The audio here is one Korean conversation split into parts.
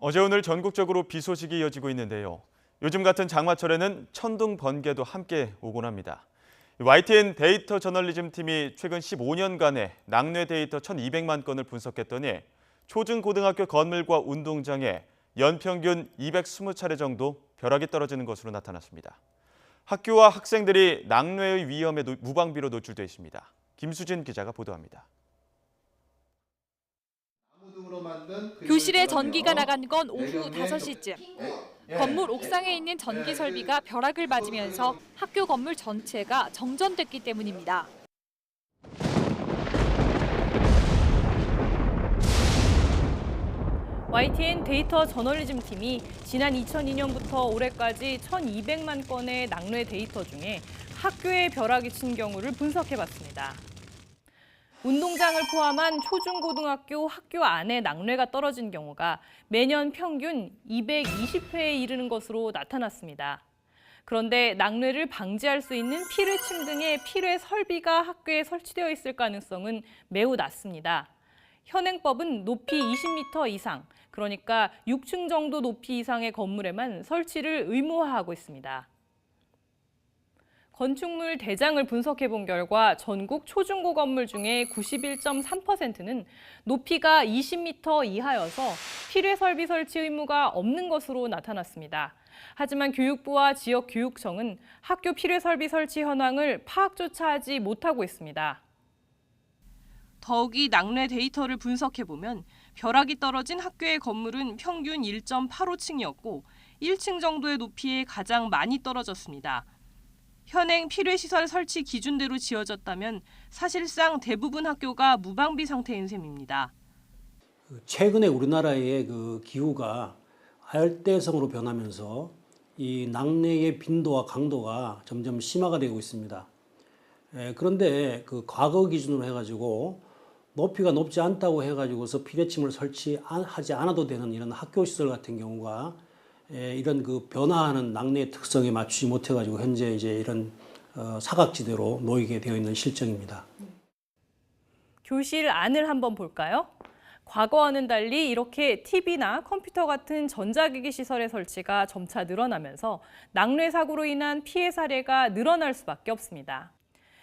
어제 오늘 전국적으로 비 소식이 이어지고 있는데요. 요즘 같은 장마철에는 천둥, 번개도 함께 오곤 합니다. YTN 데이터 저널리즘 팀이 최근 15년간의 낙뢰 데이터 1,200만 건을 분석했더니 초중고등학교 건물과 운동장에 연평균 220차례 정도 벼락이 떨어지는 것으로 나타났습니다. 학교와 학생들이 낙뢰의 위험에 무방비로 노출돼 있습니다. 김수진 기자가 보도합니다. 교실에 전기가 나간 건 오후 5시쯤. 건물 옥상에 있는 전기 설비가 벼락을 맞으면서 학교 건물 전체가 정전됐기 때문입니다. YTN 데이터 저널리즘 팀이 지난 2002년부터 올해까지 1,200만 건의 낙뢰 데이터 중에 학교에 벼락이 친 경우를 분석해봤습니다. 운동장을 포함한 초중고등학교 학교 안에 낙뢰가 떨어진 경우가 매년 평균 220회에 이르는 것으로 나타났습니다. 그런데 낙뢰를 방지할 수 있는 피뢰침 등의 피뢰 설비가 학교에 설치되어 있을 가능성은 매우 낮습니다. 현행법은 높이 20m 이상, 그러니까 6층 정도 높이 이상의 건물에만 설치를 의무화하고 있습니다. 건축물 대장을 분석해 본 결과 전국 초중고 건물 중에 91.3%는 높이가 20m 이하여서 피뢰 설비 설치 의무가 없는 것으로 나타났습니다. 하지만 교육부와 지역교육청은 학교 피뢰 설비 설치 현황을 파악조차 하지 못하고 있습니다. 더욱이 낙뢰 데이터를 분석해 보면 벼락이 떨어진 학교의 건물은 평균 1.85층이었고 1층 정도의 높이에 가장 많이 떨어졌습니다. 현행 피뢰시설 설치 기준대로 지어졌다면 사실상 대부분 학교가 무방비 상태인 셈입니다. 최근에 우리나라의 기후가 하열대성으로 변하면서 이 낙뢰의 빈도와 강도가 점점 심화가 되고 있습니다. 그런데 과거 기준으로 해가지고 높이가 높지 않다고 해가지고서 피뢰침을 설치하지 않아도 되는 이런 학교 시설 같은 경우가 이런 변화하는 낙뢰의 특성에 맞추지 못해가지고 현재 이제 이런 사각지대로 놓이게 되어 있는 실정입니다. 교실 안을 한번 볼까요? 과거와는 달리 이렇게 TV나 컴퓨터 같은 전자기기 시설의 설치가 점차 늘어나면서 낙뢰 사고로 인한 피해 사례가 늘어날 수밖에 없습니다.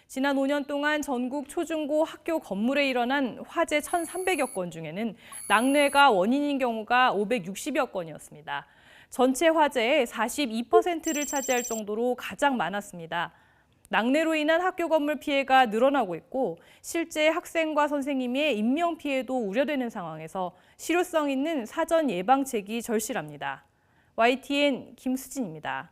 지난 5년 동안 전국 초중고 학교 건물에 일어난 화재 1,300여 건 중에는 낙뢰가 원인인 경우가 560여 건이었습니다. 전체 화재의 42%를 차지할 정도로 가장 많았습니다. 낙뢰로 인한 학교 건물 피해가 늘어나고 있고 실제 학생과 선생님의 인명피해도 우려되는 상황에서 실효성 있는 사전 예방책이 절실합니다. YTN 김수진입니다.